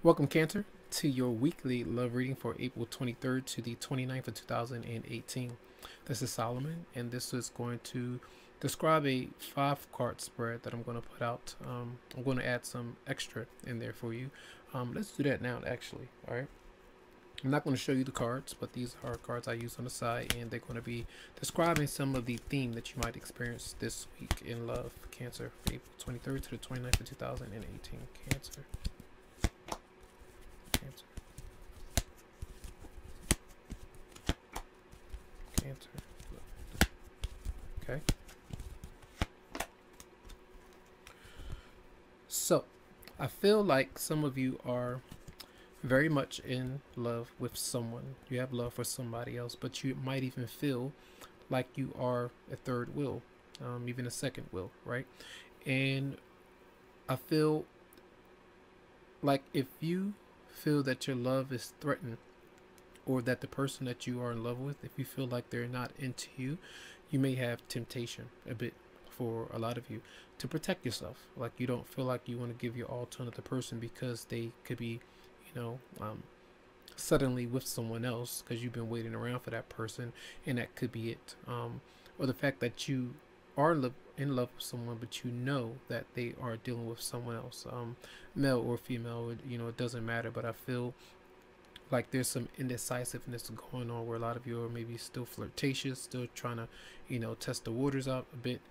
Welcome, Cancer, to your weekly love reading for April 23rd to the 29th of 2018. This is Solomon, and this is going to describe a 5 card spread that I'm going to put out. I'm going to add some extra in there for you. Let's do that now, actually. All right. I'm not going to show you the cards, but these are cards I use on the side, and they're going to be describing some of the theme that you might experience this week in love, Cancer, April 23rd to the 29th of 2018. Cancer. Cancer. Cancer. Okay. So, I feel like some of you are very much in love with someone. You have love for somebody else, but you might even feel like you are a third wheel, even a second wheel, right? And I feel like if you feel that your love is threatened, or that the person that you are in love with, if you feel like they're not into you, you may have temptation a bit for a lot of you to protect yourself. Like you don't feel like you want to give your all to another person because they could be, you know, suddenly with someone else because you've been waiting around for that person, and that could be it. Or the fact that you are in love with someone, but you know that they are dealing with someone else, male or female. It doesn't matter. But I feel like there's some indecisiveness going on where a lot of you are maybe still flirtatious, still trying to, test the waters out a bit,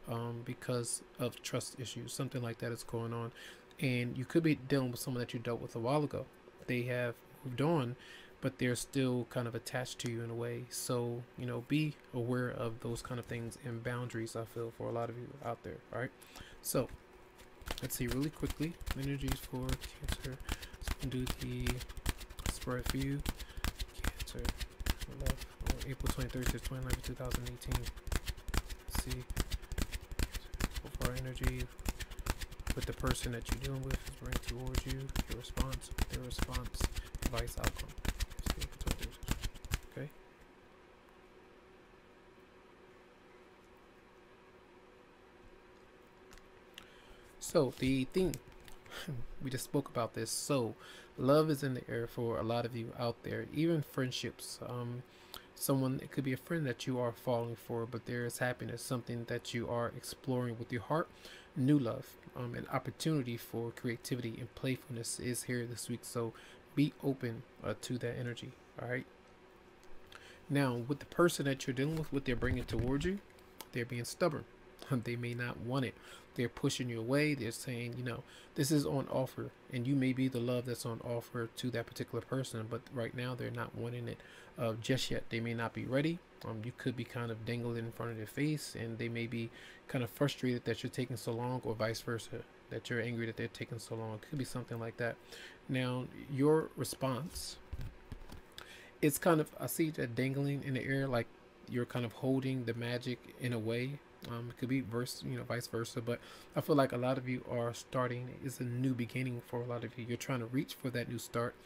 because of trust issues. Something like that is going on, and you could be dealing with someone that you dealt with a while ago. They have moved on, but they're still kind of attached to you in a way. So be aware of those kind of things and boundaries. I feel for a lot of you out there. All right, so let's see really quickly energies for Cancer. So we can do the spread for you, Cancer, love, or April 23rd to 29th, 2018. Let's see, so far energy with the person that you're dealing with is bring towards you, your response, their response, advice, outcome. Okay. So the theme, we just spoke about this. So love is in the air for a lot of you out there, even friendships. Someone, it could be a friend that you are falling for, but there is happiness, something that you are exploring with your heart. New love, an opportunity for creativity and playfulness is here this week. So be open to that energy. All right. Now, with the person that you're dealing with, what they're bringing towards you, they're being stubborn. They may not want it. They're pushing you away. They're saying, this is on offer, and you may be the love that's on offer to that particular person, but right now they're not wanting it just yet. They may not be ready. You could be kind of dangling in front of their face, and they may be kind of frustrated that you're taking so long, or vice versa, that you're angry that they're taking so long. It could be something like that. Now, your response, it's kind of, I see that dangling in the air, like you're kind of holding the magic in a way. It could be vice versa, but I feel like a lot of you are starting. It's a new beginning for a lot of you. You're trying to reach for that new start,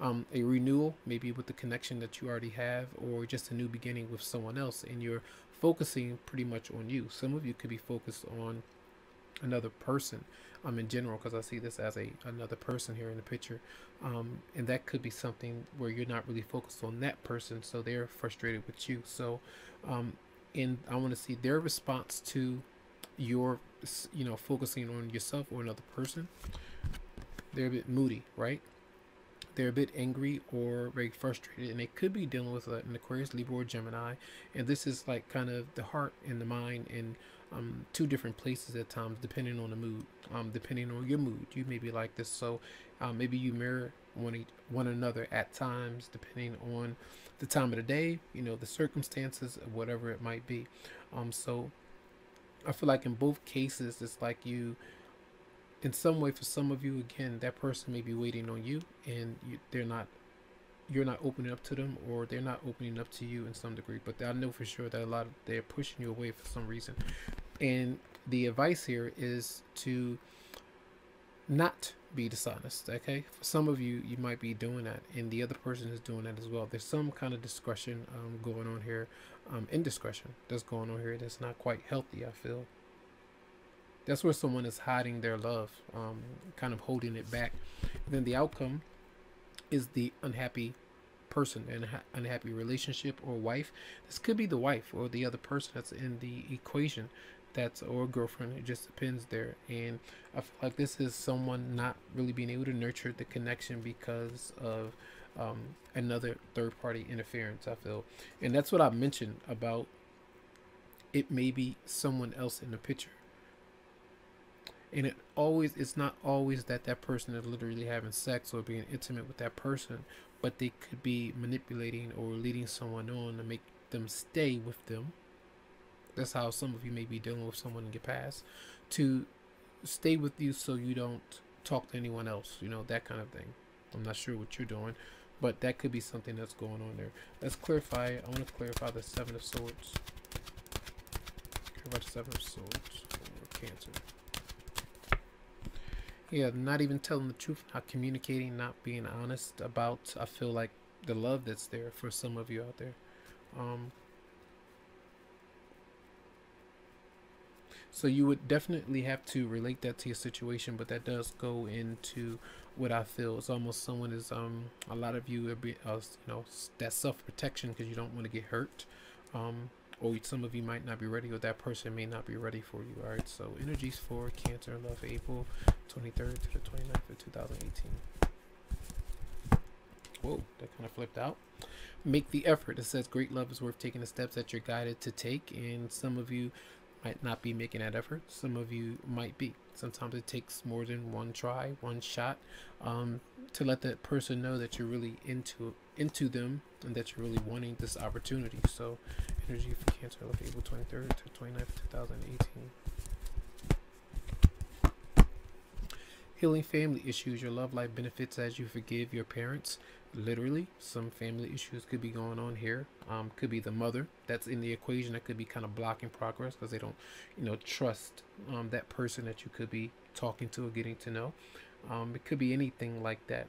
a renewal, maybe with the connection that you already have, or just a new beginning with someone else, and you're focusing pretty much on you. Some of you could be focused on another person, in general, because I see this as another person here in the picture, and that could be something where you're not really focused on that person, so they're frustrated with you. So and I want to see their response to your focusing on yourself or another person. They're a bit moody, right? They're a bit angry or very frustrated, and they could be dealing with an Aquarius, Libra, or Gemini. And this is like kind of the heart and the mind in two different places at times, depending on the mood. Depending on your mood, you may be like this. So maybe you mirror one another at times, depending on the time of the day, the circumstances, whatever it might be. So I feel like in both cases, it's like in some way, for some of you, again, that person may be waiting on you, and you're not opening up to them, or they're not opening up to you in some degree. But I know for sure that they're pushing you away for some reason. And the advice here is to not be dishonest. Okay, for some of you, you might be doing that, and the other person is doing that as well. There's some kind of discretion going on here, indiscretion that's going on here that's not quite healthy, I feel. That's where someone is hiding their love, kind of holding it back. And then the outcome, is the unhappy person and unhappy relationship or wife. This could be the wife or the other person that's in the equation, that's or girlfriend. It just depends there. And I feel like this is someone not really being able to nurture the connection because of another third party interference, I feel. And that's what I mentioned about it may be someone else in the picture. And it's not always that that person is literally having sex or being intimate with that person, but they could be manipulating or leading someone on to make them stay with them. That's how some of you may be dealing with someone in your past, to stay with you so you don't talk to anyone else, that kind of thing. I'm not sure what you're doing, but that could be something that's going on there. Let's clarify. I want to clarify the Seven of Swords. Clarify the Seven of Swords for Cancer. Yeah, not even telling the truth, not communicating, not being honest about, I feel like, the love that's there for some of you out there. So you would definitely have to relate that to your situation, but that does go into what I feel. It's almost someone is a lot of you are that self protection because you don't want to get hurt. Or some of you might not be ready, or that person may not be ready for you. All right, so energies for Cancer and love, April 23rd to the 29th of 2018. Whoa, that kind of flipped out. Make the effort. It says great love is worth taking the steps that you're guided to take, and some of you might not be making that effort. Some of you might be. Sometimes it takes more than one try, one shot, to let that person know that you're really into them and that you're really wanting this opportunity. So energy for Cancer, love, April 23rd to 29th, 2018. Healing family issues. Your love life benefits as you forgive your parents. Literally, some family issues could be going on here. Could be the mother that's in the equation that could be kind of blocking progress because they don't, trust that person that you could be talking to or getting to know. It could be anything like that.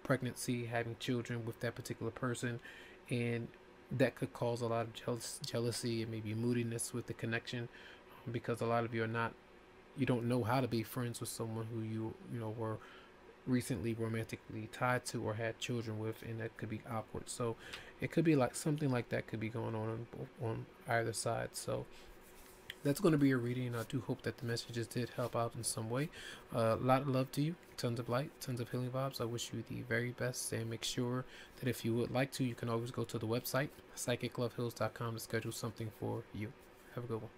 Pregnancy, having children with that particular person, and that could cause a lot of jealousy and maybe moodiness with the connection, because a lot of you are not, you don't know how to be friends with someone who you were recently romantically tied to or had children with, and that could be awkward. So it could be like something like that could be going on either side. So that's going to be a reading. I do hope that the messages did help out in some way. A lot of love to you, tons of light, tons of healing vibes. I wish you the very best, and make sure that if you would like to, you can always go to the website psychicloveheals.com to schedule something for you. Have a good one.